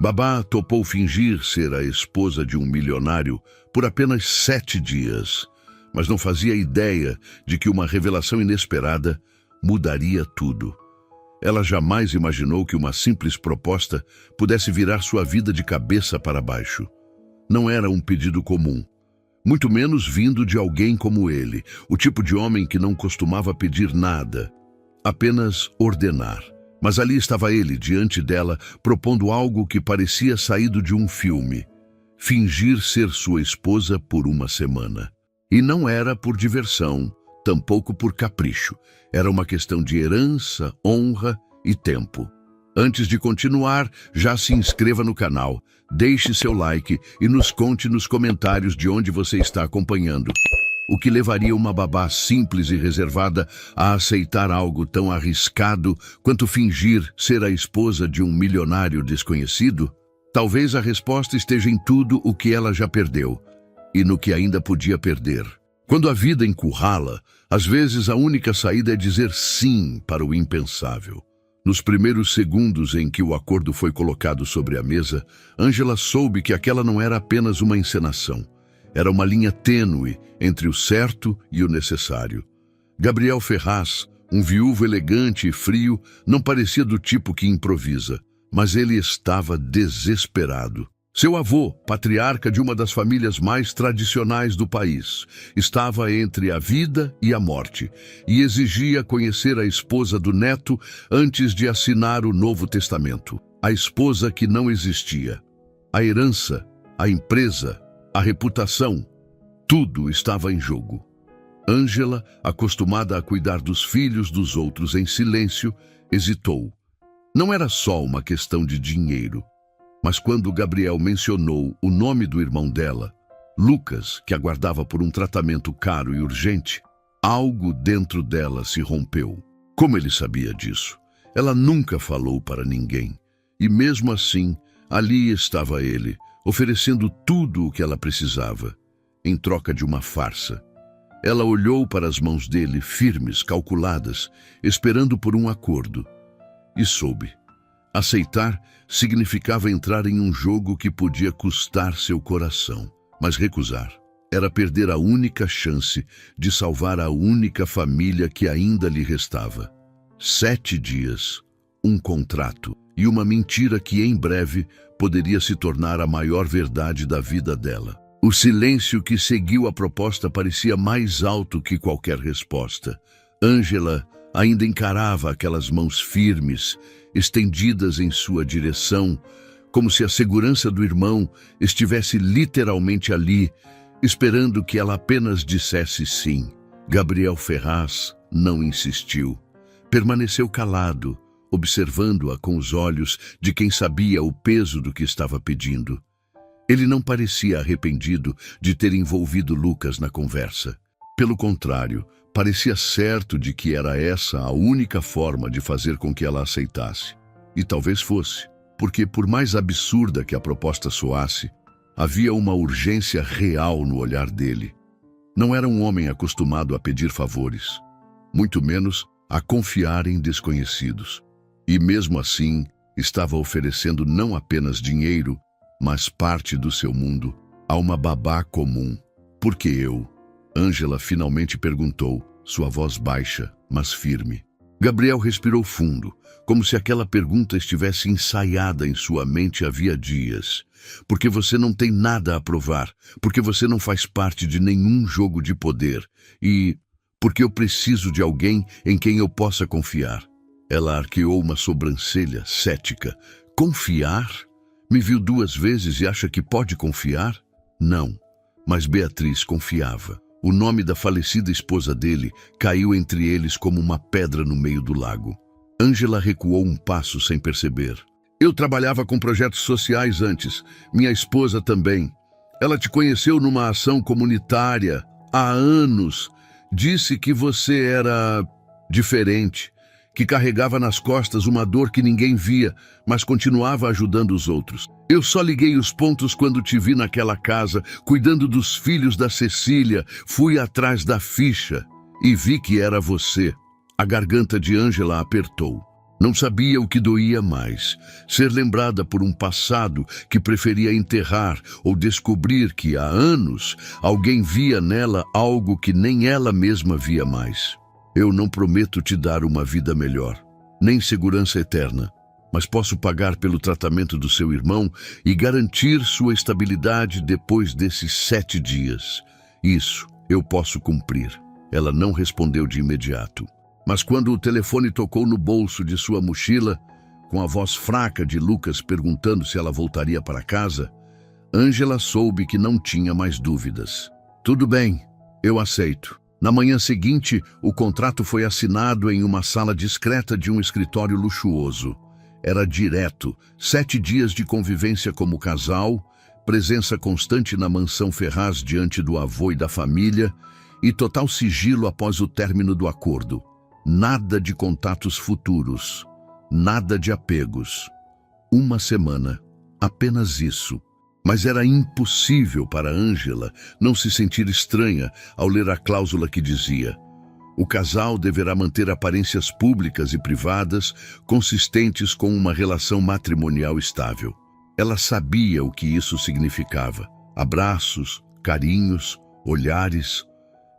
Babá topou fingir ser a esposa de um milionário por apenas 7 dias, mas não fazia ideia de que uma revelação inesperada mudaria tudo. Ela jamais imaginou que uma simples proposta pudesse virar sua vida de cabeça para baixo. Não era um pedido comum, muito menos vindo de alguém como ele, o tipo de homem que não costumava pedir nada, apenas ordenar. Mas ali estava ele, diante dela, propondo algo que parecia saído de um filme: fingir ser sua esposa por uma semana. E não era por diversão, tampouco por capricho. Era uma questão de herança, honra e tempo. Antes de continuar, já se inscreva no canal, deixe seu like e nos conte nos comentários de onde você está acompanhando. O que levaria uma babá simples e reservada a aceitar algo tão arriscado quanto fingir ser a esposa de um milionário desconhecido? Talvez a resposta esteja em tudo o que ela já perdeu e no que ainda podia perder. Quando a vida encurrala, às vezes a única saída é dizer sim para o impensável. Nos primeiros segundos em que o acordo foi colocado sobre a mesa, Ângela soube que aquela não era apenas uma encenação. Era uma linha tênue entre o certo e o necessário. Gabriel Ferraz, um viúvo elegante e frio, não parecia do tipo que improvisa, mas ele estava desesperado. Seu avô, patriarca de uma das famílias mais tradicionais do país, estava entre a vida e a morte e exigia conhecer a esposa do neto antes de assinar o Novo Testamento. A esposa que não existia. A herança, a empresa, a reputação, tudo estava em jogo. Ângela, acostumada a cuidar dos filhos dos outros em silêncio, hesitou. Não era só uma questão de dinheiro, mas quando Gabriel mencionou o nome do irmão dela, Lucas, que aguardava por um tratamento caro e urgente, algo dentro dela se rompeu. Como ele sabia disso? Ela nunca falou para ninguém. E mesmo assim, ali estava ele, oferecendo tudo o que ela precisava, em troca de uma farsa. Ela olhou para as mãos dele, firmes, calculadas, esperando por um acordo. E soube. Aceitar significava entrar em um jogo que podia custar seu coração. Mas recusar era perder a única chance de salvar a única família que ainda lhe restava. 7 dias, um contrato e uma mentira que em breve poderia se tornar a maior verdade da vida dela. O silêncio que seguiu a proposta parecia mais alto que qualquer resposta. Ângela ainda encarava aquelas mãos firmes, estendidas em sua direção, como se a segurança do irmão estivesse literalmente ali, esperando que ela apenas dissesse sim. Gabriel Ferraz não insistiu. Permaneceu calado, observando-a com os olhos de quem sabia o peso do que estava pedindo. Ele não parecia arrependido de ter envolvido Lucas na conversa. Pelo contrário, parecia certo de que era essa a única forma de fazer com que ela aceitasse. E talvez fosse, porque por mais absurda que a proposta soasse, havia uma urgência real no olhar dele. Não era um homem acostumado a pedir favores, muito menos a confiar em desconhecidos. E mesmo assim, estava oferecendo não apenas dinheiro, mas parte do seu mundo a uma babá comum. Por que eu? Ângela finalmente perguntou, sua voz baixa, mas firme. Gabriel respirou fundo, como se aquela pergunta estivesse ensaiada em sua mente havia dias. Porque você não tem nada a provar, porque você não faz parte de nenhum jogo de poder e porque eu preciso de alguém em quem eu possa confiar. Ela arqueou uma sobrancelha cética. Confiar? Me viu 2 vezes e acha que pode confiar? Não, mas Beatriz confiava. O nome da falecida esposa dele caiu entre eles como uma pedra no meio do lago. Ângela recuou um passo sem perceber. Eu trabalhava com projetos sociais antes, minha esposa também. Ela te conheceu numa ação comunitária há anos. Disse que você era diferente, que carregava nas costas uma dor que ninguém via, mas continuava ajudando os outros. Eu só liguei os pontos quando te vi naquela casa, cuidando dos filhos da Cecília. Fui atrás da ficha e vi que era você. A garganta de Ângela apertou. Não sabia o que doía mais, ser lembrada por um passado que preferia enterrar ou descobrir que há anos alguém via nela algo que nem ela mesma via mais. Eu não prometo te dar uma vida melhor, nem segurança eterna, mas posso pagar pelo tratamento do seu irmão e garantir sua estabilidade depois desses 7 dias. Isso eu posso cumprir. Ela não respondeu de imediato. Mas quando o telefone tocou no bolso de sua mochila, com a voz fraca de Lucas perguntando se ela voltaria para casa, Ângela soube que não tinha mais dúvidas. Tudo bem, eu aceito. Na manhã seguinte, o contrato foi assinado em uma sala discreta de um escritório luxuoso. Era direto, 7 dias de convivência como casal, presença constante na mansão Ferraz diante do avô e da família, e total sigilo após o término do acordo. Nada de contatos futuros, nada de apegos. 1 semana, apenas isso. Mas era impossível para Ângela não se sentir estranha ao ler a cláusula que dizia: o casal deverá manter aparências públicas e privadas consistentes com uma relação matrimonial estável. Ela sabia o que isso significava. Abraços, carinhos, olhares,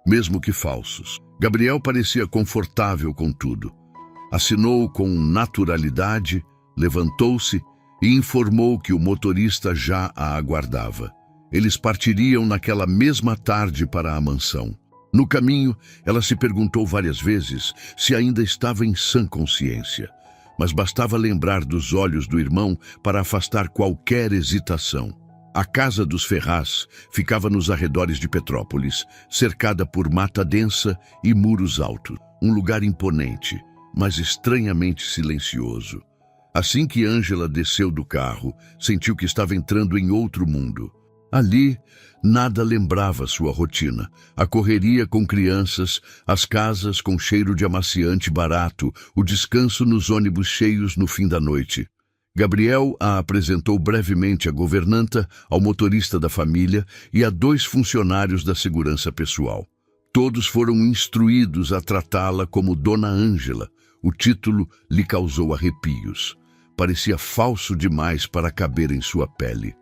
mesmo que falsos. Gabriel parecia confortável com tudo. Assinou com naturalidade, levantou-se e informou que o motorista já a aguardava. Eles partiriam naquela mesma tarde para a mansão. No caminho, ela se perguntou várias vezes se ainda estava em sã consciência, mas bastava lembrar dos olhos do irmão para afastar qualquer hesitação. A casa dos Ferraz ficava nos arredores de Petrópolis, cercada por mata densa e muros altos. Um lugar imponente, mas estranhamente silencioso. Assim que Ângela desceu do carro, sentiu que estava entrando em outro mundo. Ali, nada lembrava sua rotina. A correria com crianças, as casas com cheiro de amaciante barato, o descanso nos ônibus cheios no fim da noite. Gabriel a apresentou brevemente à governanta, ao motorista da família e a 2 funcionários da segurança pessoal. Todos foram instruídos a tratá-la como Dona Ângela. O título lhe causou arrepios. Parecia falso demais para caber em sua pele.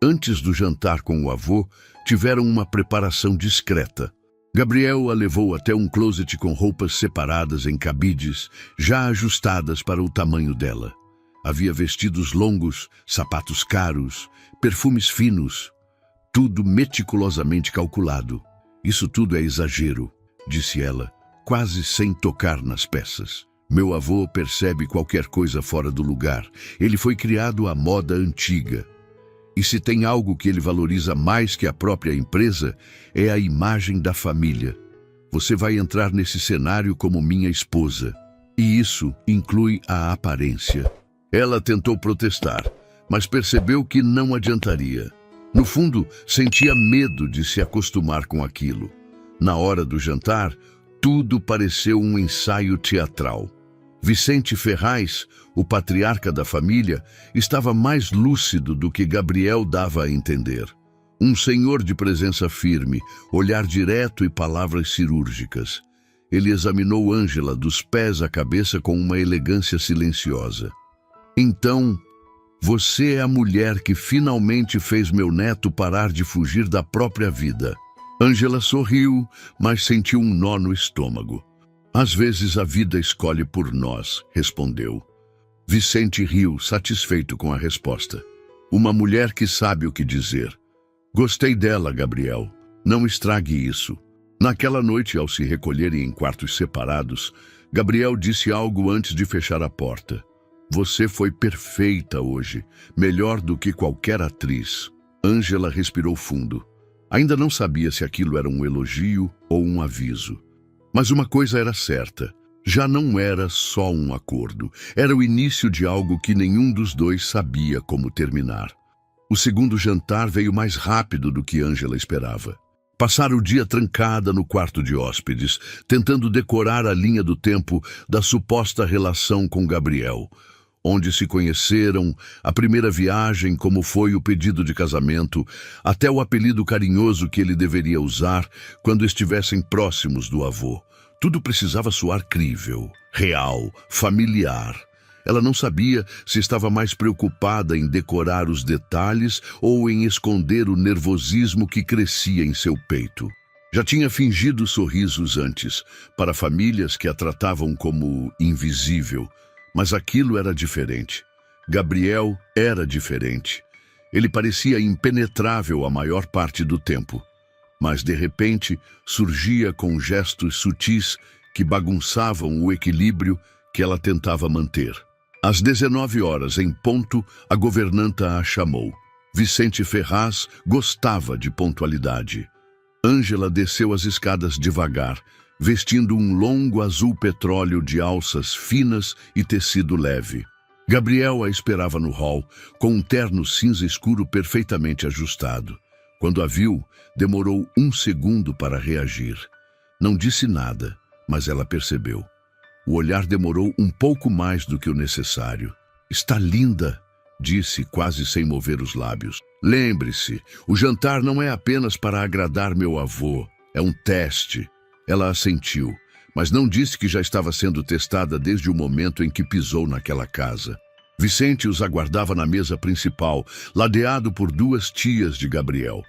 Antes do jantar com o avô, tiveram uma preparação discreta. Gabriel a levou até um closet com roupas separadas em cabides, já ajustadas para o tamanho dela. Havia vestidos longos, sapatos caros, perfumes finos, tudo meticulosamente calculado. Isso tudo é exagero, disse ela, quase sem tocar nas peças. Meu avô percebe qualquer coisa fora do lugar. Ele foi criado à moda antiga. E se tem algo que ele valoriza mais que a própria empresa, é a imagem da família. Você vai entrar nesse cenário como minha esposa. E isso inclui a aparência. Ela tentou protestar, mas percebeu que não adiantaria. No fundo, sentia medo de se acostumar com aquilo. Na hora do jantar, tudo pareceu um ensaio teatral. Vicente Ferraz, o patriarca da família, estava mais lúcido do que Gabriel dava a entender. Um senhor de presença firme, olhar direto e palavras cirúrgicas. Ele examinou Ângela dos pés à cabeça com uma elegância silenciosa. Então, você é a mulher que finalmente fez meu neto parar de fugir da própria vida. Ângela sorriu, mas sentiu um nó no estômago. Às vezes a vida escolhe por nós, respondeu. Vicente riu, satisfeito com a resposta. Uma mulher que sabe o que dizer. Gostei dela, Gabriel. Não estrague isso. Naquela noite, ao se recolherem em quartos separados, Gabriel disse algo antes de fechar a porta. Você foi perfeita hoje, melhor do que qualquer atriz. Ângela respirou fundo. Ainda não sabia se aquilo era um elogio ou um aviso. Mas uma coisa era certa. Já não era só um acordo. Era o início de algo que nenhum dos dois sabia como terminar. O segundo jantar veio mais rápido do que Ângela esperava. Passaram o dia trancada no quarto de hóspedes, tentando decorar a linha do tempo da suposta relação com Gabriel. Onde se conheceram, a primeira viagem, como foi o pedido de casamento, até o apelido carinhoso que ele deveria usar quando estivessem próximos do avô. Tudo precisava soar crível, real, familiar. Ela não sabia se estava mais preocupada em decorar os detalhes ou em esconder o nervosismo que crescia em seu peito. Já tinha fingido sorrisos antes, para famílias que a tratavam como invisível, mas aquilo era diferente. Gabriel era diferente. Ele parecia impenetrável a maior parte do tempo, mas de repente surgia com gestos sutis que bagunçavam o equilíbrio que ela tentava manter. Às 19 horas, em ponto, a governanta a chamou. Vicente Ferraz gostava de pontualidade. Ângela desceu as escadas devagar, vestindo um longo azul petróleo de alças finas e tecido leve. Gabriel a esperava no hall, com um terno cinza escuro perfeitamente ajustado. Quando a viu, demorou um segundo para reagir. Não disse nada, mas ela percebeu. O olhar demorou um pouco mais do que o necessário. "Está linda", disse, quase sem mover os lábios. "Lembre-se, o jantar não é apenas para agradar meu avô, é um teste." Ela assentiu, mas não disse que já estava sendo testada desde o momento em que pisou naquela casa. Vicente os aguardava na mesa principal, ladeado por duas tias de Gabriel.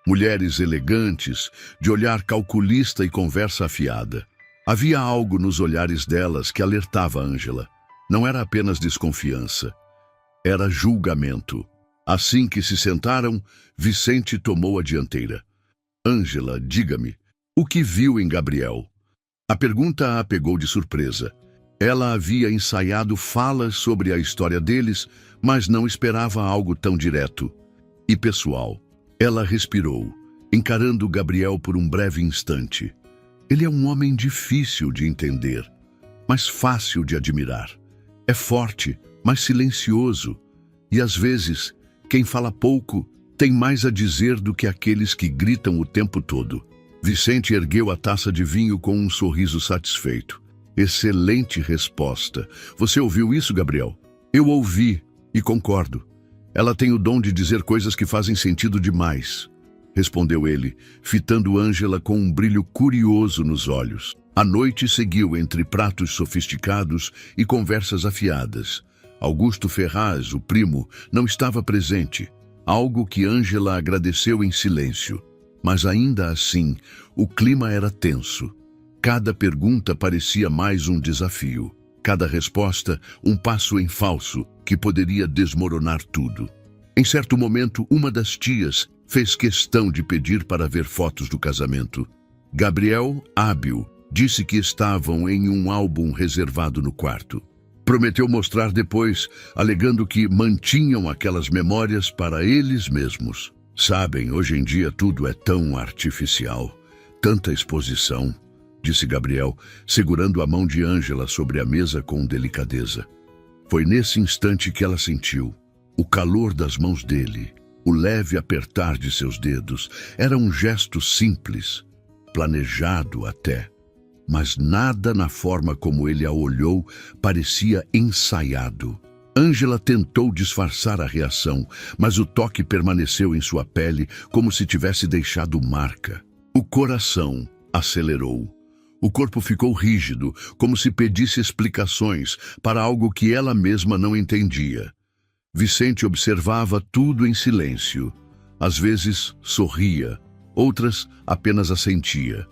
Mulheres elegantes, de olhar calculista e conversa afiada. Havia algo nos olhares delas que alertava Ângela. Não era apenas desconfiança, era julgamento. Assim que se sentaram, Vicente tomou a dianteira. "Ângela, diga-me, o que viu em Gabriel?" A pergunta a pegou de surpresa. Ela havia ensaiado falas sobre a história deles, mas não esperava algo tão direto e pessoal. Ela respirou, encarando Gabriel por um breve instante. Ele é um homem difícil de entender, mas fácil de admirar. É forte, mas silencioso. E às vezes, quem fala pouco tem mais a dizer do que aqueles que gritam o tempo todo. Vicente ergueu a taça de vinho com um sorriso satisfeito. "Excelente resposta. Você ouviu isso, Gabriel?" "Eu ouvi e concordo. Ela tem o dom de dizer coisas que fazem sentido demais", respondeu ele, fitando Ângela com um brilho curioso nos olhos. A noite seguiu entre pratos sofisticados e conversas afiadas. Augusto Ferraz, o primo, não estava presente, algo que Ângela agradeceu em silêncio. Mas ainda assim, o clima era tenso. Cada pergunta parecia mais um desafio. Cada resposta, um passo em falso que poderia desmoronar tudo. Em certo momento, uma das tias fez questão de pedir para ver fotos do casamento. Gabriel, hábil, disse que estavam em um álbum reservado no quarto. Prometeu mostrar depois, alegando que mantinham aquelas memórias para eles mesmos. "Sabem, hoje em dia tudo é tão artificial, tanta exposição", disse Gabriel, segurando a mão de Ângela sobre a mesa com delicadeza. Foi nesse instante que ela sentiu o calor das mãos dele, o leve apertar de seus dedos. Era um gesto simples, planejado até, mas nada na forma como ele a olhou parecia ensaiado. Ângela tentou disfarçar a reação, mas o toque permaneceu em sua pele como se tivesse deixado marca. O coração acelerou. O corpo ficou rígido, como se pedisse explicações para algo que ela mesma não entendia. Vicente observava tudo em silêncio. Às vezes sorria, outras apenas assentia.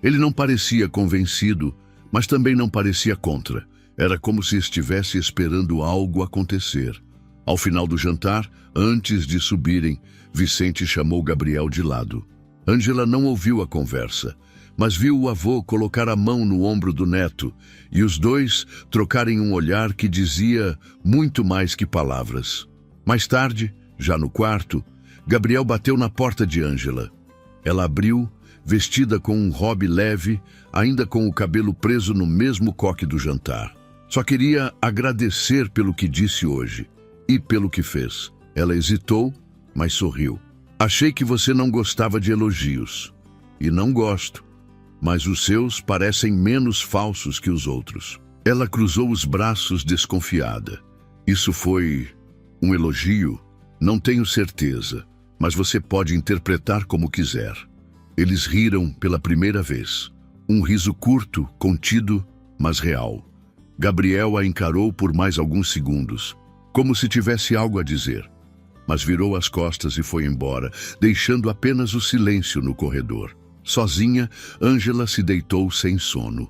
Ele não parecia convencido, mas também não parecia contra. Era como se estivesse esperando algo acontecer. Ao final do jantar, antes de subirem, Vicente chamou Gabriel de lado. Ângela não ouviu a conversa, mas viu o avô colocar a mão no ombro do neto e os dois trocarem um olhar que dizia muito mais que palavras. Mais tarde, já no quarto, Gabriel bateu na porta de Ângela. Ela abriu, vestida com um robe leve, ainda com o cabelo preso no mesmo coque do jantar. Só queria agradecer pelo que disse hoje e pelo que fez. Ela hesitou, mas sorriu. "Achei que você não gostava de elogios. E não gosto. Mas os seus parecem menos falsos que os outros." Ela cruzou os braços desconfiada. "Isso foi um elogio? Não tenho certeza, mas você pode interpretar como quiser." Eles riram pela primeira vez. Um riso curto, contido, mas real. Gabriel a encarou por mais alguns segundos, como se tivesse algo a dizer, mas virou as costas e foi embora, deixando apenas o silêncio no corredor. Sozinha, Ângela se deitou sem sono.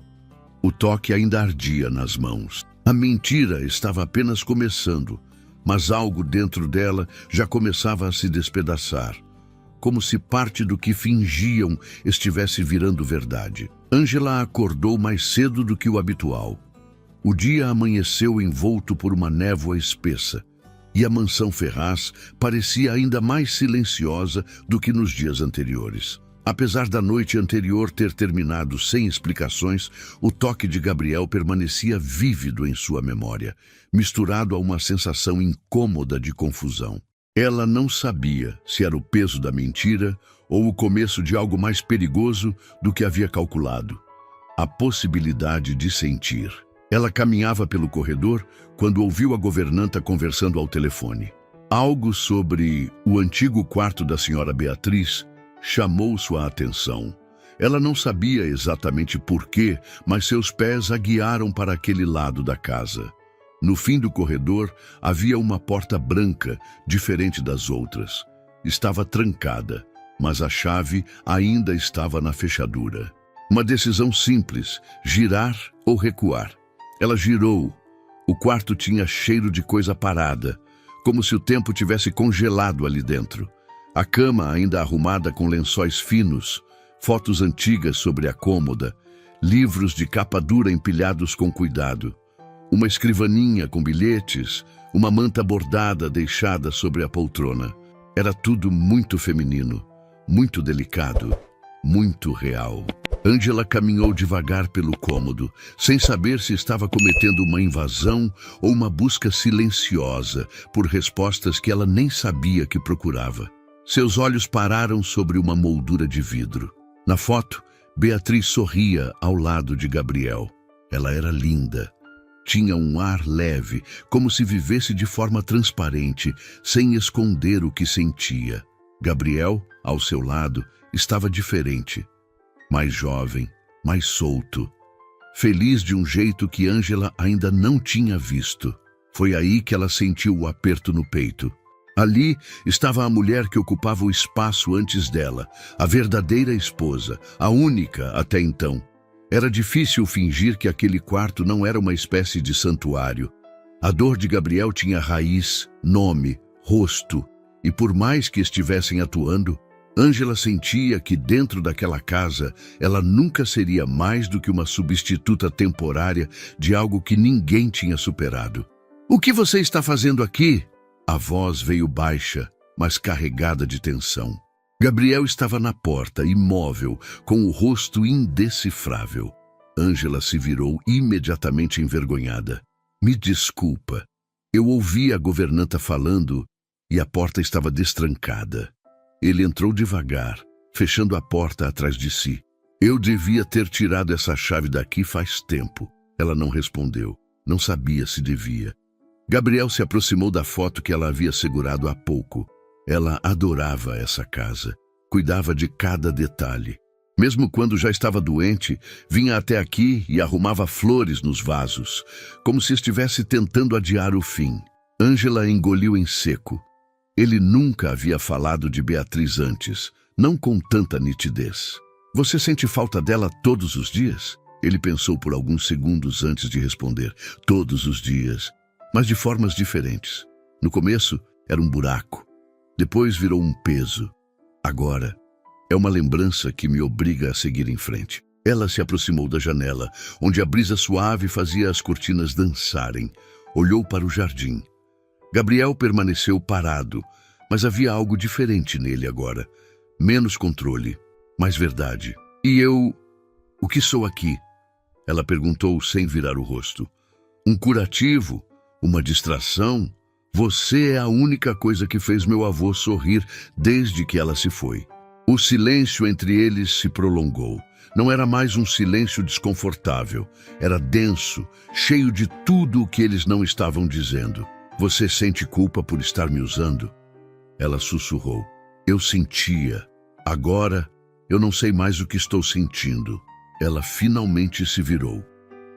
O toque ainda ardia nas mãos. A mentira estava apenas começando, mas algo dentro dela já começava a se despedaçar, como se parte do que fingiam estivesse virando verdade. Ângela acordou mais cedo do que o habitual. O dia amanheceu envolto por uma névoa espessa, e a mansão Ferraz parecia ainda mais silenciosa do que nos dias anteriores. Apesar da noite anterior ter terminado sem explicações, o toque de Gabriel permanecia vívido em sua memória, misturado a uma sensação incômoda de confusão. Ela não sabia se era o peso da mentira ou o começo de algo mais perigoso do que havia calculado: a possibilidade de sentir. Ela caminhava pelo corredor quando ouviu a governanta conversando ao telefone. Algo sobre o antigo quarto da senhora Beatriz chamou sua atenção. Ela não sabia exatamente por quê, mas seus pés a guiaram para aquele lado da casa. No fim do corredor havia uma porta branca, diferente das outras. Estava trancada, mas a chave ainda estava na fechadura. Uma decisão simples: girar ou recuar. Ela girou. O quarto tinha cheiro de coisa parada, como se o tempo tivesse congelado ali dentro. A cama ainda arrumada com lençóis finos, fotos antigas sobre a cômoda, livros de capa dura empilhados com cuidado, uma escrivaninha com bilhetes, uma manta bordada deixada sobre a poltrona. Era tudo muito feminino, muito delicado, muito real. Ângela caminhou devagar pelo cômodo, sem saber se estava cometendo uma invasão ou uma busca silenciosa por respostas que ela nem sabia que procurava. Seus olhos pararam sobre uma moldura de vidro. Na foto, Beatriz sorria ao lado de Gabriel. Ela era linda. Tinha um ar leve, como se vivesse de forma transparente, sem esconder o que sentia. Gabriel, ao seu lado, estava diferente. Mais jovem, mais solto. Feliz de um jeito que Ângela ainda não tinha visto. Foi aí que ela sentiu o aperto no peito. Ali estava a mulher que ocupava o espaço antes dela, a verdadeira esposa, a única até então. Era difícil fingir que aquele quarto não era uma espécie de santuário. A dor de Gabriel tinha raiz, nome, rosto, e por mais que estivessem atuando, Ângela sentia que dentro daquela casa ela nunca seria mais do que uma substituta temporária de algo que ninguém tinha superado. "O que você está fazendo aqui?" A voz veio baixa, mas carregada de tensão. Gabriel estava na porta, imóvel, com o rosto indecifrável. Ângela se virou imediatamente envergonhada. "Me desculpa. Eu ouvi a governanta falando e a porta estava destrancada." Ele entrou devagar, fechando a porta atrás de si. "Eu devia ter tirado essa chave daqui faz tempo." Ela não respondeu. Não sabia se devia. Gabriel se aproximou da foto que ela havia segurado há pouco. Ela adorava essa casa. Cuidava de cada detalhe. Mesmo quando já estava doente, vinha até aqui e arrumava flores nos vasos, como se estivesse tentando adiar o fim. Ângela engoliu em seco. Ele nunca havia falado de Beatriz antes, não com tanta nitidez. "Você sente falta dela todos os dias?" Ele pensou por alguns segundos antes de responder. "Todos os dias, mas de formas diferentes. No começo, era um buraco. Depois virou um peso. Agora, é uma lembrança que me obriga a seguir em frente." Ela se aproximou da janela, onde a brisa suave fazia as cortinas dançarem. Olhou para o jardim. Gabriel permaneceu parado, mas havia algo diferente nele agora. Menos controle, mais verdade. "E eu... o que sou aqui?" Ela perguntou sem virar o rosto. "Um curativo? Uma distração? Você é a única coisa que fez meu avô sorrir desde que ela se foi." O silêncio entre eles se prolongou. Não era mais um silêncio desconfortável. Era denso, cheio de tudo o que eles não estavam dizendo. "Você sente culpa por estar me usando?" Ela sussurrou. "Eu sentia. Agora, eu não sei mais o que estou sentindo." Ela finalmente se virou.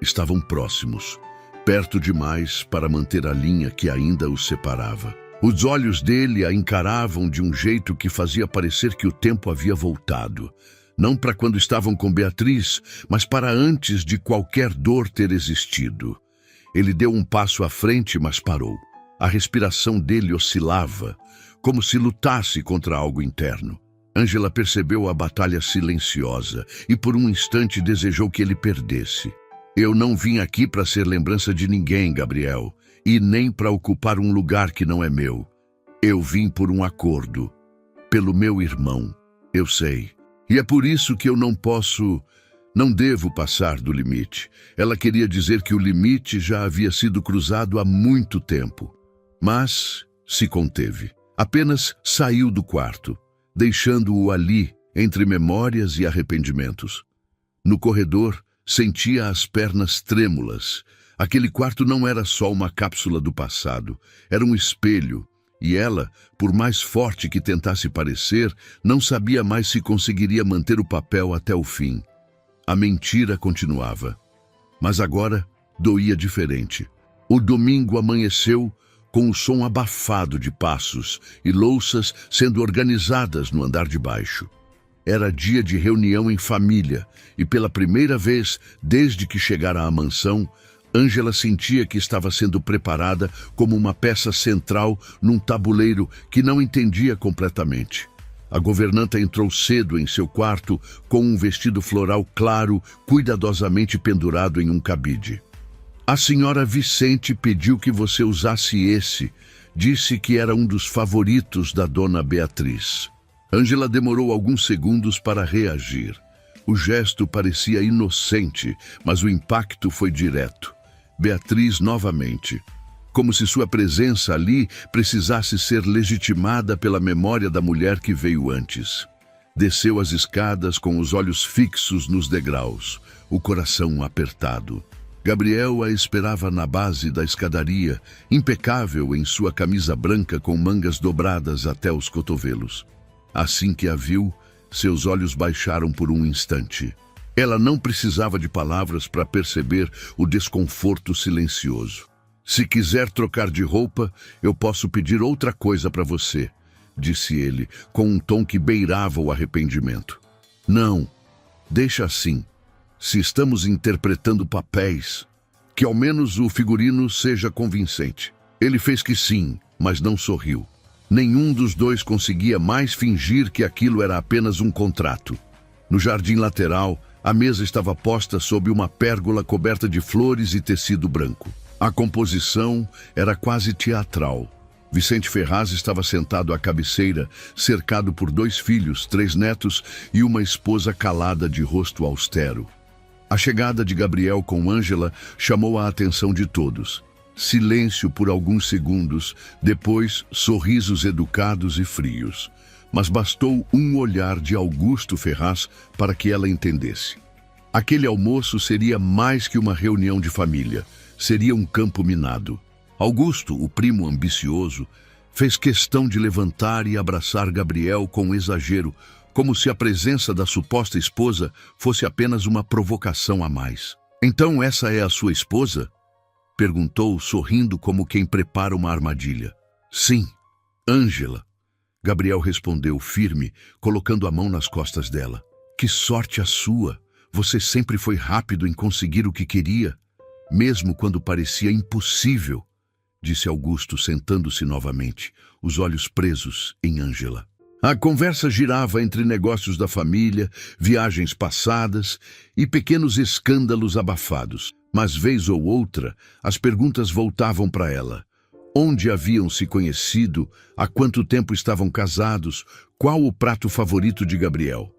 Estavam próximos. perto demais para manter a linha que ainda os separava. Os olhos dele a encaravam de um jeito que fazia parecer que o tempo havia voltado. Não para quando estavam com Beatriz, mas para antes de qualquer dor ter existido. Ele deu um passo à frente, mas parou. A respiração dele oscilava, como se lutasse contra algo interno. Ângela percebeu a batalha silenciosa e por um instante desejou que ele perdesse. Eu não vim aqui para ser lembrança de ninguém, Gabriel, e nem para ocupar um lugar que não é meu. Eu vim por um acordo, pelo meu irmão, eu sei. E é por isso que eu não devo passar do limite. Ela queria dizer que o limite já havia sido cruzado há muito tempo. Mas se conteve. Apenas saiu do quarto, deixando-o ali, entre memórias e arrependimentos. No corredor, sentia as pernas trêmulas. Aquele quarto não era só uma cápsula do passado, era um espelho, e ela, por mais forte que tentasse parecer, não sabia mais se conseguiria manter o papel até o fim. A mentira continuava. Mas agora doía diferente. O domingo amanheceu com o som abafado de passos e louças sendo organizadas no andar de baixo. Era dia de reunião em família e pela primeira vez desde que chegara à mansão, Ângela sentia que estava sendo preparada como uma peça central num tabuleiro que não entendia completamente. A governanta entrou cedo em seu quarto com um vestido floral claro, cuidadosamente pendurado em um cabide. A senhora Vicente pediu que você usasse esse. Disse que era um dos favoritos da dona Beatriz. Ângela demorou alguns segundos para reagir. O gesto parecia inocente, mas o impacto foi direto. Beatriz novamente. Como se sua presença ali precisasse ser legitimada pela memória da mulher que veio antes. Desceu as escadas com os olhos fixos nos degraus, o coração apertado. Gabriel a esperava na base da escadaria, impecável em sua camisa branca com mangas dobradas até os cotovelos. Assim que a viu, seus olhos baixaram por um instante. Ela não precisava de palavras para perceber o desconforto silencioso. Se quiser trocar de roupa, eu posso pedir outra coisa para você, disse ele, com um tom que beirava o arrependimento. Não, deixa assim. Se estamos interpretando papéis, que ao menos o figurino seja convincente. Ele fez que sim, mas não sorriu. Nenhum dos dois conseguia mais fingir que aquilo era apenas um contrato. No jardim lateral, a mesa estava posta sob uma pérgola coberta de flores e tecido branco. A composição era quase teatral. Vicente Ferraz estava sentado à cabeceira, cercado por 2 filhos, 3 netos e uma esposa calada de rosto austero. A chegada de Gabriel com Ângela chamou a atenção de todos. Silêncio por alguns segundos, depois sorrisos educados e frios. Mas bastou um olhar de Augusto Ferraz para que ela entendesse. Aquele almoço seria mais que uma reunião de família, seria um campo minado. Augusto, o primo ambicioso, fez questão de levantar e abraçar Gabriel com exagero, como se a presença da suposta esposa fosse apenas uma provocação a mais. Então essa é a sua esposa? Perguntou, sorrindo como quem prepara uma armadilha. Sim, Ângela. Gabriel respondeu firme, colocando a mão nas costas dela. Que sorte a sua! Você sempre foi rápido em conseguir o que queria, mesmo quando parecia impossível, disse Augusto, sentando-se novamente, os olhos presos em Ângela. A conversa girava entre negócios da família, viagens passadas e pequenos escândalos abafados. Mas, vez ou outra, as perguntas voltavam para ela. Onde haviam se conhecido? Há quanto tempo estavam casados? Qual o prato favorito de Gabriel?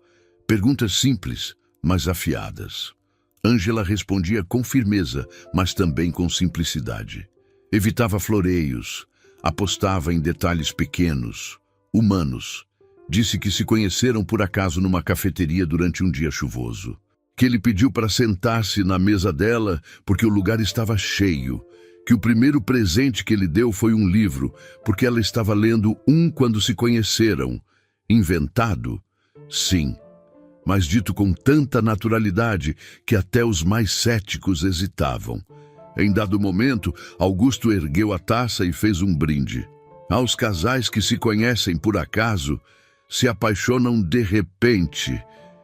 Perguntas simples, mas afiadas. Ângela respondia com firmeza, mas também com simplicidade. Evitava floreios, apostava em detalhes pequenos, humanos. Disse que se conheceram por acaso numa cafeteria durante um dia chuvoso. Que ele pediu para sentar-se na mesa dela porque o lugar estava cheio. Que o primeiro presente que ele deu foi um livro, porque ela estava lendo um quando se conheceram. Inventado? Sim, mas dito com tanta naturalidade que até os mais céticos hesitavam. Em dado momento, Augusto ergueu a taça e fez um brinde. Aos casais que se conhecem por acaso, se apaixonam de repente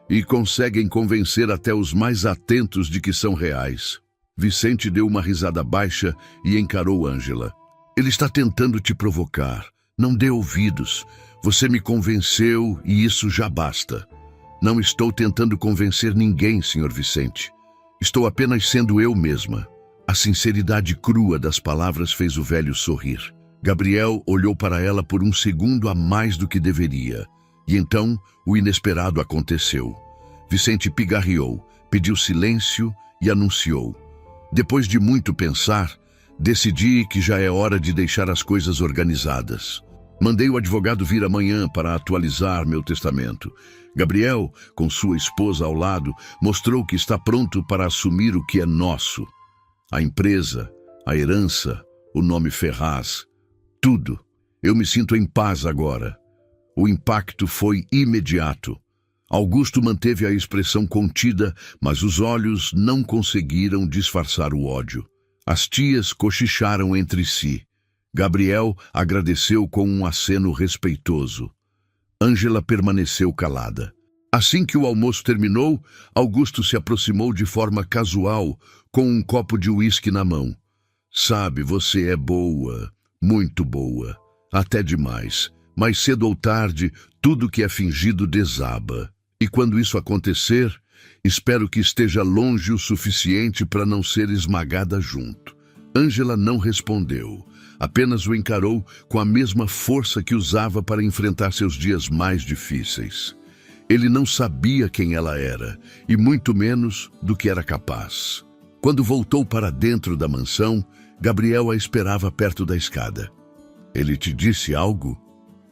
e conseguem convencer até os mais atentos de que são reais. Vicente deu uma risada baixa e encarou Ângela. Ele está tentando te provocar. Não dê ouvidos. Você me convenceu e isso já basta. Não estou tentando convencer ninguém, Sr. Vicente. Estou apenas sendo eu mesma. A sinceridade crua das palavras fez o velho sorrir. Gabriel olhou para ela por um segundo a mais do que deveria. E então o inesperado aconteceu. Vicente pigarreou, pediu silêncio e anunciou. Depois de muito pensar, decidi que já é hora de deixar as coisas organizadas. Mandei o advogado vir amanhã para atualizar meu testamento. Gabriel, com sua esposa ao lado, mostrou que está pronto para assumir o que é nosso. A empresa, a herança, o nome Ferraz, tudo. Eu me sinto em paz agora. O impacto foi imediato. Augusto manteve a expressão contida, mas os olhos não conseguiram disfarçar o ódio. As tias cochicharam entre si. Gabriel agradeceu com um aceno respeitoso. Ângela permaneceu calada. Assim que o almoço terminou, Augusto se aproximou de forma casual, com um copo de uísque na mão. Sabe, você é boa, muito boa, até demais. Mais cedo ou tarde, tudo que é fingido desaba. E quando isso acontecer, espero que esteja longe o suficiente para não ser esmagada junto. Ângela não respondeu, apenas o encarou com a mesma força que usava para enfrentar seus dias mais difíceis. Ele não sabia quem ela era, e muito menos do que era capaz. Quando voltou para dentro da mansão, Gabriel a esperava perto da escada. Ele te disse algo?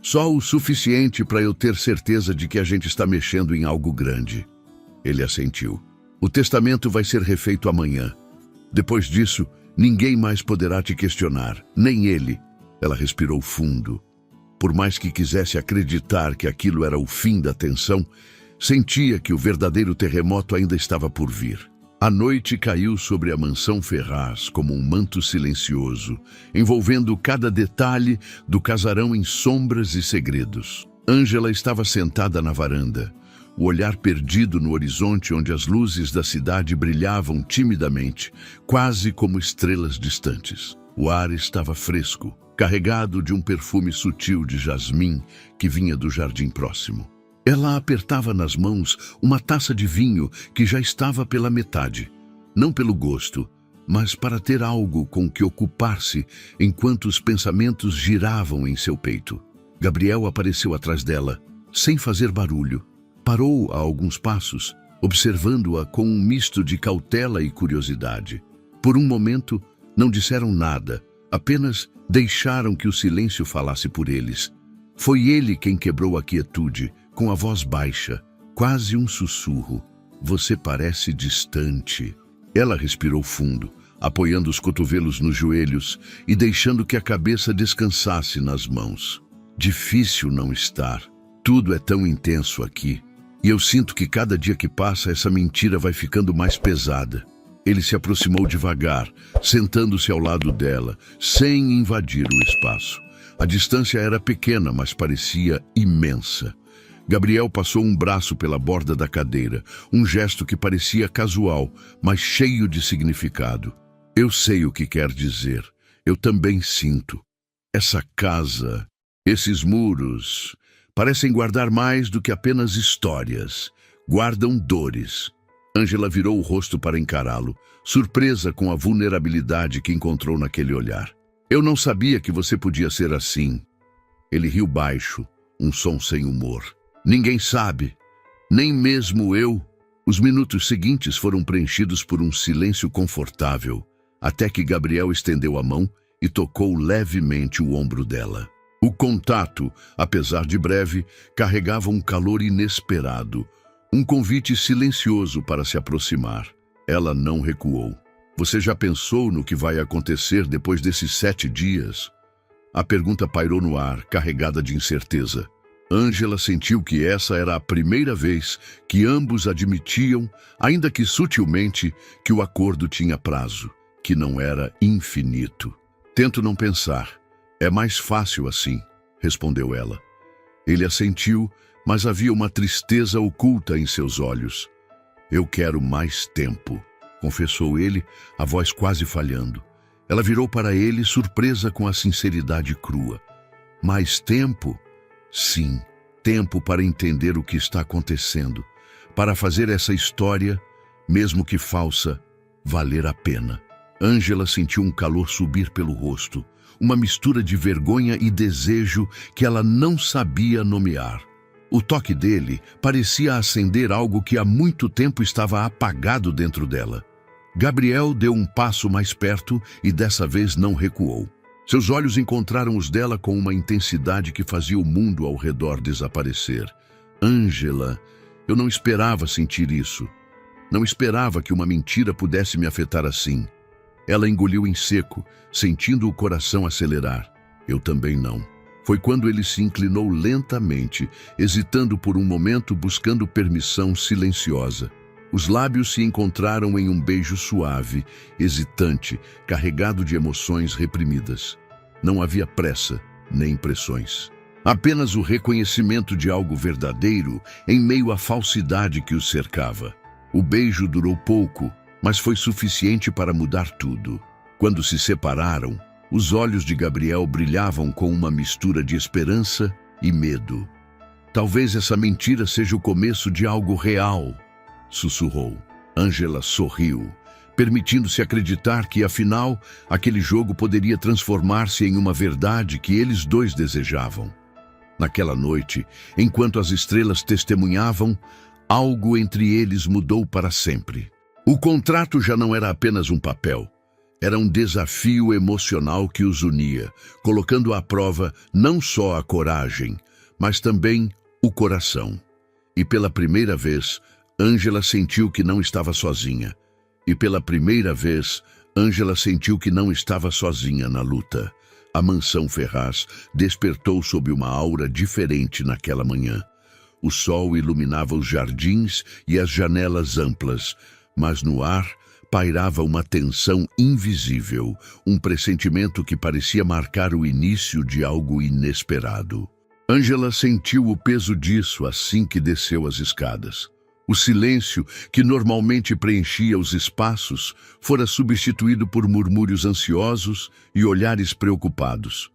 Só o suficiente para eu ter certeza de que a gente está mexendo em algo grande. Ele assentiu. O testamento vai ser refeito amanhã. Depois disso, ninguém mais poderá te questionar, nem ele. Ela respirou fundo. Por mais que quisesse acreditar que aquilo era o fim da tensão, sentia que o verdadeiro terremoto ainda estava por vir. A noite caiu sobre a mansão Ferraz como um manto silencioso, envolvendo cada detalhe do casarão em sombras e segredos. Ângela estava sentada na varanda, o olhar perdido no horizonte onde as luzes da cidade brilhavam timidamente, quase como estrelas distantes. O ar estava fresco, carregado de um perfume sutil de jasmim que vinha do jardim próximo. Ela apertava nas mãos uma taça de vinho que já estava pela metade. Não pelo gosto, mas para ter algo com que ocupar-se enquanto os pensamentos giravam em seu peito. Gabriel apareceu atrás dela, sem fazer barulho. Parou a alguns passos, observando-a com um misto de cautela e curiosidade. Por um momento, não disseram nada, apenas deixaram que o silêncio falasse por eles. Foi ele quem quebrou a quietude, com a voz baixa, quase um sussurro. Você parece distante. Ela respirou fundo, apoiando os cotovelos nos joelhos e deixando que a cabeça descansasse nas mãos. Difícil não estar. Tudo é tão intenso aqui. E eu sinto que cada dia que passa essa mentira vai ficando mais pesada. Ele se aproximou devagar, sentando-se ao lado dela, sem invadir o espaço. A distância era pequena, mas parecia imensa. Gabriel passou um braço pela borda da cadeira, um gesto que parecia casual, mas cheio de significado. Eu sei o que quer dizer. Eu também sinto. Essa casa, esses muros, parecem guardar mais do que apenas histórias. Guardam dores. Ângela virou o rosto para encará-lo, surpresa com a vulnerabilidade que encontrou naquele olhar. Eu não sabia que você podia ser assim. Ele riu baixo, um som sem humor. Ninguém sabe, nem mesmo eu. Os minutos seguintes foram preenchidos por um silêncio confortável, até que Gabriel estendeu a mão e tocou levemente o ombro dela. O contato, apesar de breve, carregava um calor inesperado, um convite silencioso para se aproximar. Ela não recuou. Você já pensou no que vai acontecer depois desses 7 dias? A pergunta pairou no ar, carregada de incerteza. Ângela sentiu que essa era a primeira vez que ambos admitiam, ainda que sutilmente, que o acordo tinha prazo. que não era infinito. Tento não pensar. É mais fácil assim, respondeu ela. Ele assentiu, mas havia uma tristeza oculta em seus olhos. Eu quero mais tempo, confessou ele, a voz quase falhando. Ela virou para ele, surpresa com a sinceridade crua. Mais tempo? Sim, tempo para entender o que está acontecendo, para fazer essa história, mesmo que falsa, valer a pena. Ângela sentiu um calor subir pelo rosto, uma mistura de vergonha e desejo que ela não sabia nomear. O toque dele parecia acender algo que há muito tempo estava apagado dentro dela. Gabriel deu um passo mais perto e dessa vez não recuou. Seus olhos encontraram os dela com uma intensidade que fazia o mundo ao redor desaparecer. Ângela, eu não esperava sentir isso. Não esperava que uma mentira pudesse me afetar assim. Ela engoliu em seco, sentindo o coração acelerar. Eu também não. Foi quando ele se inclinou lentamente, hesitando por um momento, buscando permissão silenciosa. Os lábios se encontraram em um beijo suave, hesitante, carregado de emoções reprimidas. Não havia pressa, nem impressões. Apenas o reconhecimento de algo verdadeiro em meio à falsidade que os cercava. O beijo durou pouco, mas foi suficiente para mudar tudo. Quando se separaram, os olhos de Gabriel brilhavam com uma mistura de esperança e medo. Talvez essa mentira seja o começo de algo real, sussurrou. Ângela sorriu, permitindo-se acreditar que, afinal, aquele jogo poderia transformar-se em uma verdade que eles dois desejavam. Naquela noite, enquanto as estrelas testemunhavam, algo entre eles mudou para sempre. O contrato já não era apenas um papel. Era um desafio emocional que os unia, colocando à prova não só a coragem, mas também o coração. E pela primeira vez, Ângela sentiu que não estava sozinha. E pela primeira vez, Ângela sentiu que não estava sozinha na luta. A mansão Ferraz despertou sob uma aura diferente naquela manhã. O sol iluminava os jardins e as janelas amplas, mas no ar pairava uma tensão invisível, um pressentimento que parecia marcar o início de algo inesperado. Ângela sentiu o peso disso assim que desceu as escadas. O silêncio, que normalmente preenchia os espaços, fora substituído por murmúrios ansiosos e olhares preocupados.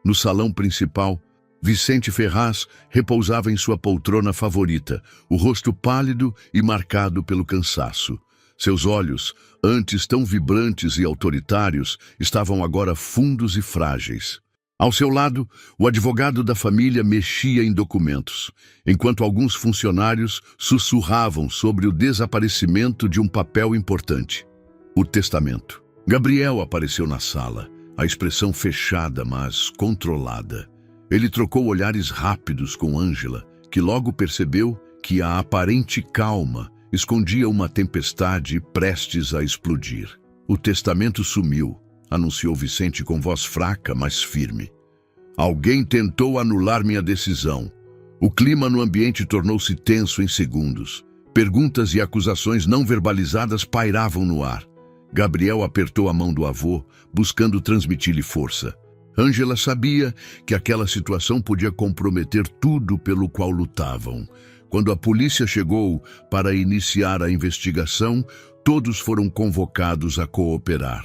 No salão principal, Vicente Ferraz repousava em sua poltrona favorita, o rosto pálido e marcado pelo cansaço. Seus olhos, antes tão vibrantes e autoritários, estavam agora fundos e frágeis. Ao seu lado, o advogado da família mexia em documentos, enquanto alguns funcionários sussurravam sobre o desaparecimento de um papel importante: o testamento. Gabriel apareceu na sala, a expressão fechada, mas controlada. Ele trocou olhares rápidos com Ângela, que logo percebeu que a aparente calma escondia uma tempestade prestes a explodir. O testamento sumiu, anunciou Vicente com voz fraca, mas firme. Alguém tentou anular minha decisão. O clima no ambiente tornou-se tenso em segundos. Perguntas e acusações não verbalizadas pairavam no ar. Gabriel apertou a mão do avô, buscando transmitir-lhe força. Ângela sabia que aquela situação podia comprometer tudo pelo qual lutavam. Quando a polícia chegou para iniciar a investigação, todos foram convocados a cooperar.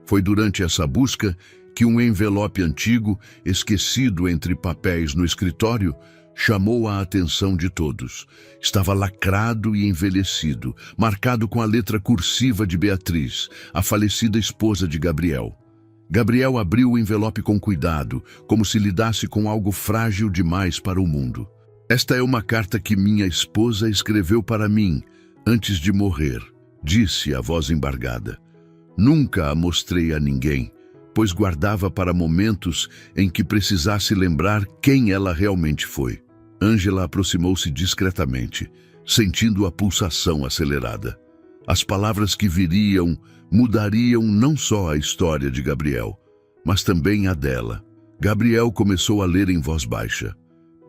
Foi durante essa busca que um envelope antigo, esquecido entre papéis no escritório, chamou a atenção de todos. Estava lacrado e envelhecido, marcado com a letra cursiva de Beatriz, a falecida esposa de Gabriel. Gabriel abriu o envelope com cuidado, como se lidasse com algo frágil demais para o mundo. Esta é uma carta que minha esposa escreveu para mim, antes de morrer, disse a voz embargada. Nunca a mostrei a ninguém, pois guardava para momentos em que precisasse lembrar quem ela realmente foi. Ângela aproximou-se discretamente, sentindo a pulsação acelerada. As palavras que viriam mudariam não só a história de Gabriel, mas também a dela. Gabriel começou a ler em voz baixa.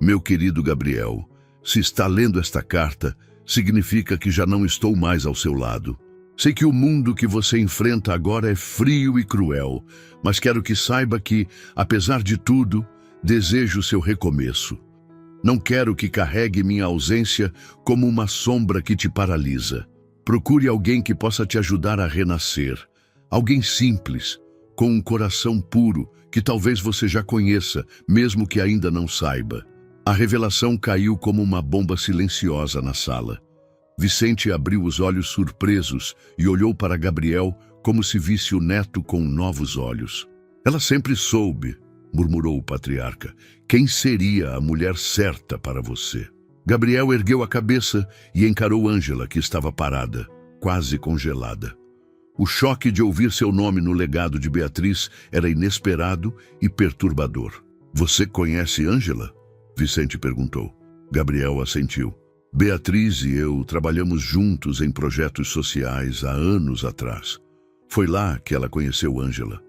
Meu querido Gabriel, se está lendo esta carta, significa que já não estou mais ao seu lado. Sei que o mundo que você enfrenta agora é frio e cruel, mas quero que saiba que, apesar de tudo, desejo seu recomeço. Não quero que carregue minha ausência como uma sombra que te paralisa. Procure alguém que possa te ajudar a renascer. Alguém simples, com um coração puro, que talvez você já conheça, mesmo que ainda não saiba. A revelação caiu como uma bomba silenciosa na sala. Vicente abriu os olhos surpresos e olhou para Gabriel como se visse o neto com novos olhos. Ela sempre soube, murmurou o patriarca, quem seria a mulher certa para você. Gabriel ergueu a cabeça e encarou Ângela, que estava parada, quase congelada. O choque de ouvir seu nome no legado de Beatriz era inesperado e perturbador. Você conhece Ângela? Vicente perguntou. Gabriel assentiu. Beatriz e eu trabalhamos juntos em projetos sociais há anos atrás. Foi lá que ela conheceu Ângela.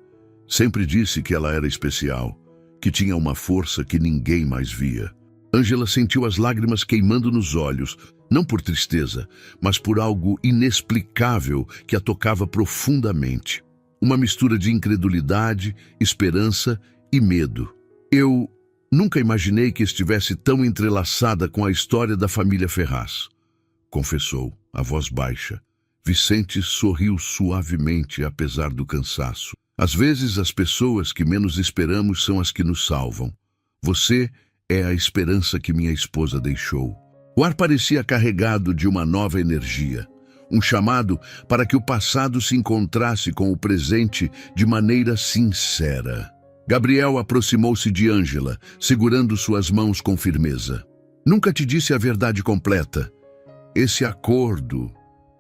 Sempre disse que ela era especial, que tinha uma força que ninguém mais via. Ângela sentiu as lágrimas queimando nos olhos, não por tristeza, mas por algo inexplicável que a tocava profundamente. Uma mistura de incredulidade, esperança e medo. Eu nunca imaginei que estivesse tão entrelaçada com a história da família Ferraz, confessou, a voz baixa. Vicente sorriu suavemente, apesar do cansaço. Às vezes, as pessoas que menos esperamos são as que nos salvam. Você é a esperança que minha esposa deixou. O ar parecia carregado de uma nova energia, um chamado para que o passado se encontrasse com o presente de maneira sincera. Gabriel aproximou-se de Ângela, segurando suas mãos com firmeza. Nunca te disse a verdade completa. Esse acordo,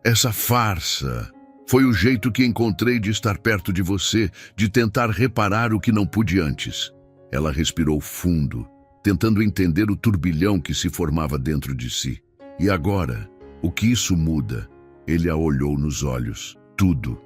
essa farsa, foi o jeito que encontrei de estar perto de você, de tentar reparar o que não pude antes. Ela respirou fundo, tentando entender o turbilhão que se formava dentro de si. E agora, o que isso muda? Ele a olhou nos olhos. Tudo.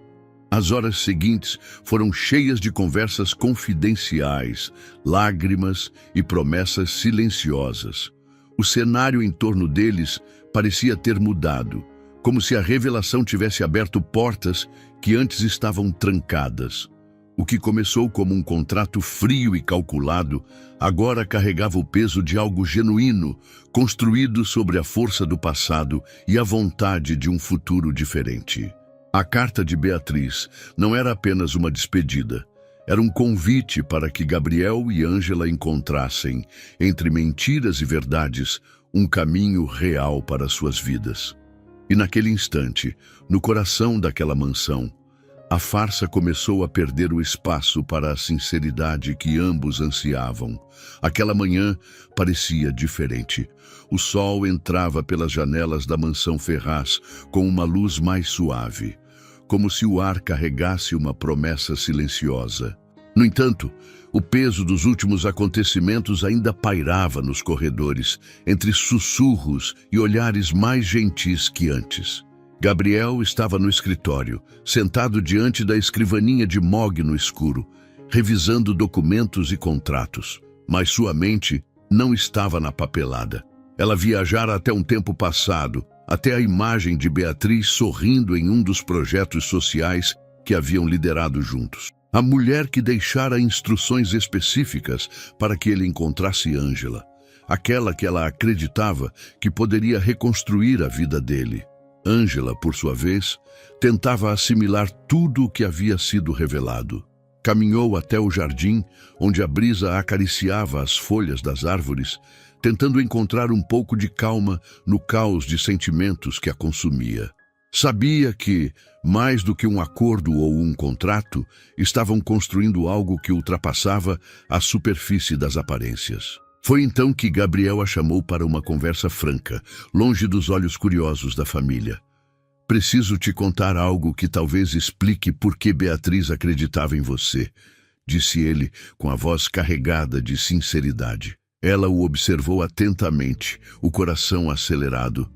As horas seguintes foram cheias de conversas confidenciais, lágrimas e promessas silenciosas. O cenário em torno deles parecia ter mudado, como se a revelação tivesse aberto portas que antes estavam trancadas. O que começou como um contrato frio e calculado, agora carregava o peso de algo genuíno, construído sobre a força do passado e a vontade de um futuro diferente. A carta de Beatriz não era apenas uma despedida, era um convite para que Gabriel e Ângela encontrassem, entre mentiras e verdades, um caminho real para suas vidas. E naquele instante, no coração daquela mansão, a farsa começou a perder o espaço para a sinceridade que ambos ansiavam. Aquela manhã parecia diferente. O sol entrava pelas janelas da mansão Ferraz com uma luz mais suave, como se o ar carregasse uma promessa silenciosa. No entanto, o peso dos últimos acontecimentos ainda pairava nos corredores, entre sussurros e olhares mais gentis que antes. Gabriel estava no escritório, sentado diante da escrivaninha de mogno escuro, revisando documentos e contratos. Mas sua mente não estava na papelada. Ela viajara até um tempo passado, até a imagem de Beatriz sorrindo em um dos projetos sociais que haviam liderado juntos. A mulher que deixara instruções específicas para que ele encontrasse Ângela, aquela que ela acreditava que poderia reconstruir a vida dele. Ângela, por sua vez, tentava assimilar tudo o que havia sido revelado. Caminhou até o jardim, onde a brisa acariciava as folhas das árvores, tentando encontrar um pouco de calma no caos de sentimentos que a consumia. Sabia que, mais do que um acordo ou um contrato, estavam construindo algo que ultrapassava a superfície das aparências. Foi então que Gabriel a chamou para uma conversa franca, longe dos olhos curiosos da família. Preciso te contar algo que talvez explique por que Beatriz acreditava em você, disse ele com a voz carregada de sinceridade. Ela o observou atentamente, o coração acelerado.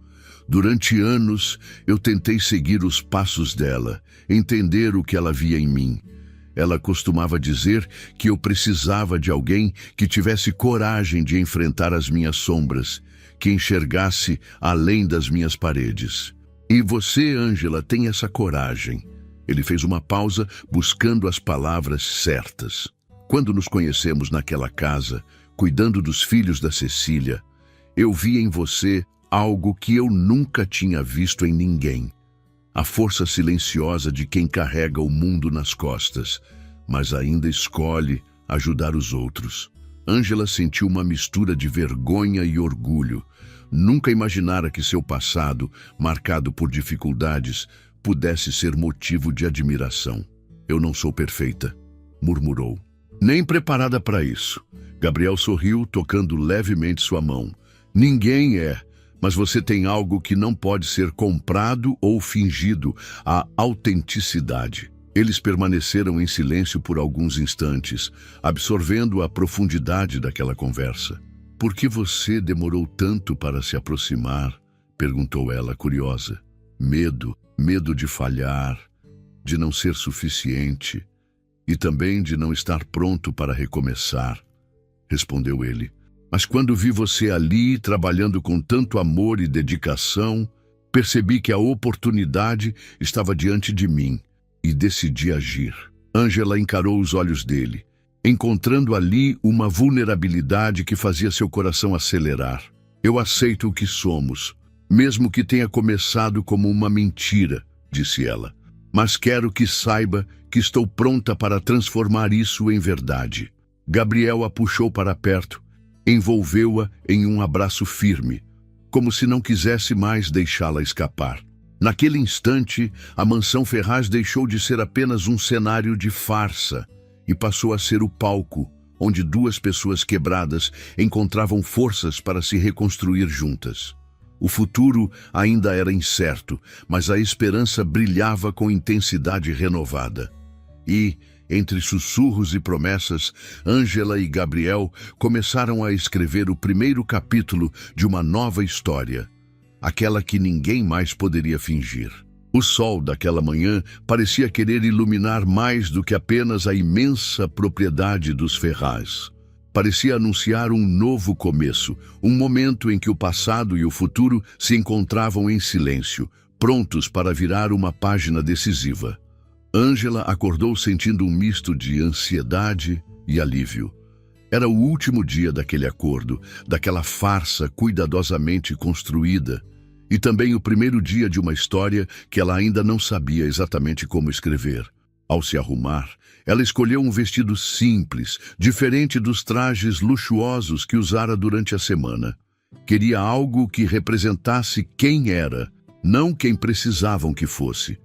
Durante anos, eu tentei seguir os passos dela, entender o que ela via em mim. Ela costumava dizer que eu precisava de alguém que tivesse coragem de enfrentar as minhas sombras, que enxergasse além das minhas paredes. E você, Ângela, tem essa coragem. Ele fez uma pausa, buscando as palavras certas. Quando nos conhecemos naquela casa, cuidando dos filhos da Cecília, eu vi em você algo que eu nunca tinha visto em ninguém. A força silenciosa de quem carrega o mundo nas costas, mas ainda escolhe ajudar os outros. Ângela sentiu uma mistura de vergonha e orgulho. Nunca imaginara que seu passado, marcado por dificuldades, pudesse ser motivo de admiração. Eu não sou perfeita, murmurou. Nem preparada para isso. Gabriel sorriu, tocando levemente sua mão. Ninguém é, mas você tem algo que não pode ser comprado ou fingido, a autenticidade. Eles permaneceram em silêncio por alguns instantes, absorvendo a profundidade daquela conversa. Por que você demorou tanto para se aproximar? Perguntou ela, curiosa. Medo de falhar, de não ser suficiente e também de não estar pronto para recomeçar, respondeu ele. Mas quando vi você ali, trabalhando com tanto amor e dedicação, percebi que a oportunidade estava diante de mim e decidi agir. Ângela encarou os olhos dele, encontrando ali uma vulnerabilidade que fazia seu coração acelerar. Eu aceito o que somos, mesmo que tenha começado como uma mentira, disse ela. Mas quero que saiba que estou pronta para transformar isso em verdade. Gabriel a puxou para perto, envolveu-a em um abraço firme, como se não quisesse mais deixá-la escapar. Naquele instante, a mansão Ferraz deixou de ser apenas um cenário de farsa e passou a ser o palco, onde duas pessoas quebradas encontravam forças para se reconstruir juntas. O futuro ainda era incerto, mas a esperança brilhava com intensidade renovada. E, entre sussurros e promessas, Ângela e Gabriel começaram a escrever o primeiro capítulo de uma nova história, aquela que ninguém mais poderia fingir. O sol daquela manhã parecia querer iluminar mais do que apenas a imensa propriedade dos Ferraz. Parecia anunciar um novo começo, um momento em que o passado e o futuro se encontravam em silêncio, prontos para virar uma página decisiva. Ângela acordou sentindo um misto de ansiedade e alívio. Era o último dia daquele acordo, daquela farsa cuidadosamente construída, e também o primeiro dia de uma história que ela ainda não sabia exatamente como escrever. Ao se arrumar, ela escolheu um vestido simples, diferente dos trajes luxuosos que usara durante a semana. Queria algo que representasse quem era, não quem precisavam que fosse.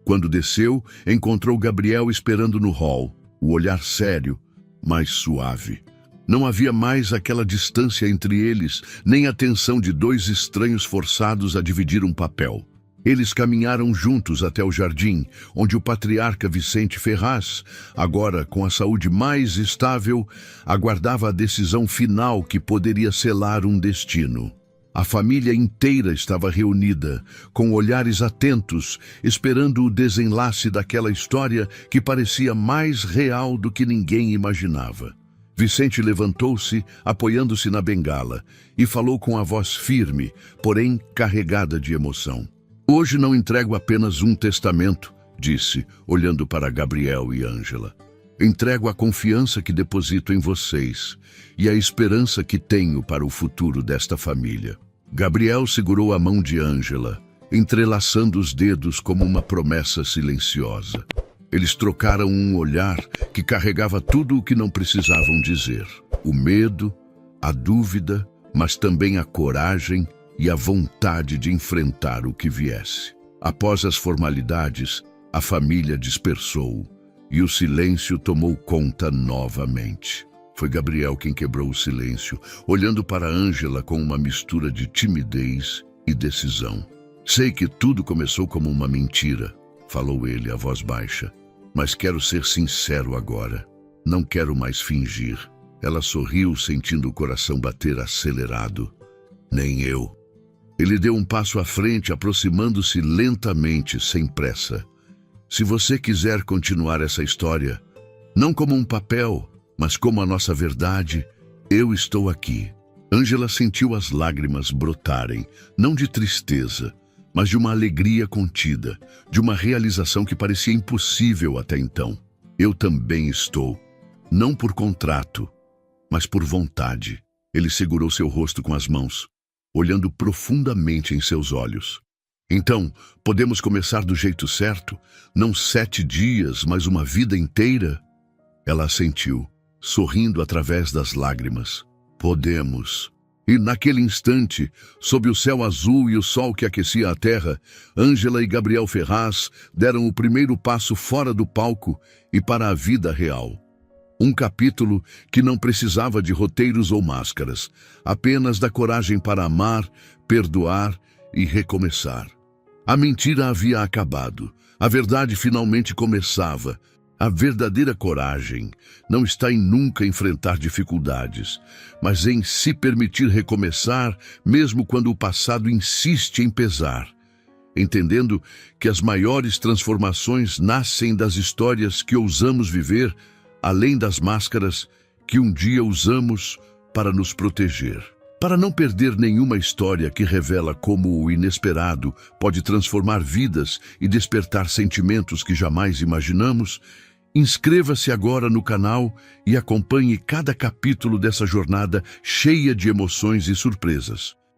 Quando desceu, encontrou Gabriel esperando no hall, o olhar sério, mas suave. Não havia mais aquela distância entre eles, nem a tensão de dois estranhos forçados a dividir um papel. Eles caminharam juntos até o jardim, onde o patriarca Vicente Ferraz, agora com a saúde mais estável, aguardava a decisão final que poderia selar um destino. A família inteira estava reunida, com olhares atentos, esperando o desenlace daquela história que parecia mais real do que ninguém imaginava. Vicente levantou-se, apoiando-se na bengala, e falou com a voz firme, porém carregada de emoção. Hoje não entrego apenas um testamento, disse, olhando para Gabriel e Ângela. Entrego a confiança que deposito em vocês e a esperança que tenho para o futuro desta família. Gabriel segurou a mão de Ângela, entrelaçando os dedos como uma promessa silenciosa. Eles trocaram um olhar que carregava tudo o que não precisavam dizer. O medo, a dúvida, mas também a coragem e a vontade de enfrentar o que viesse. Após as formalidades, a família dispersou e o silêncio tomou conta novamente. Foi Gabriel quem quebrou o silêncio, olhando para Ângela com uma mistura de timidez e decisão. Sei que tudo começou como uma mentira, falou ele, a voz baixa. Mas quero ser sincero agora. Não quero mais fingir. Ela sorriu, sentindo o coração bater acelerado. Nem eu. Ele deu um passo à frente, aproximando-se lentamente, sem pressa. Se você quiser continuar essa história, não como um papel, mas como a nossa verdade, eu estou aqui. Ângela sentiu as lágrimas brotarem, não de tristeza, mas de uma alegria contida, de uma realização que parecia impossível até então. Eu também estou, não por contrato, mas por vontade. Ele segurou seu rosto com as mãos, olhando profundamente em seus olhos. Então, podemos começar do jeito certo? Não 7 dias, mas uma vida inteira? Ela assentiu, sorrindo através das lágrimas. Podemos. E naquele instante, sob o céu azul e o sol que aquecia a terra, Ângela e Gabriel Ferraz deram o primeiro passo fora do palco e para a vida real. Um capítulo que não precisava de roteiros ou máscaras, apenas da coragem para amar, perdoar e recomeçar. A mentira havia acabado, a verdade finalmente começava. A verdadeira coragem não está em nunca enfrentar dificuldades, mas em se permitir recomeçar, mesmo quando o passado insiste em pesar. Entendendo que as maiores transformações nascem das histórias que ousamos viver, além das máscaras que um dia usamos para nos proteger. Para não perder nenhuma história que revela como o inesperado pode transformar vidas e despertar sentimentos que jamais imaginamos, inscreva-se agora no canal e acompanhe cada capítulo dessa jornada cheia de emoções e surpresas.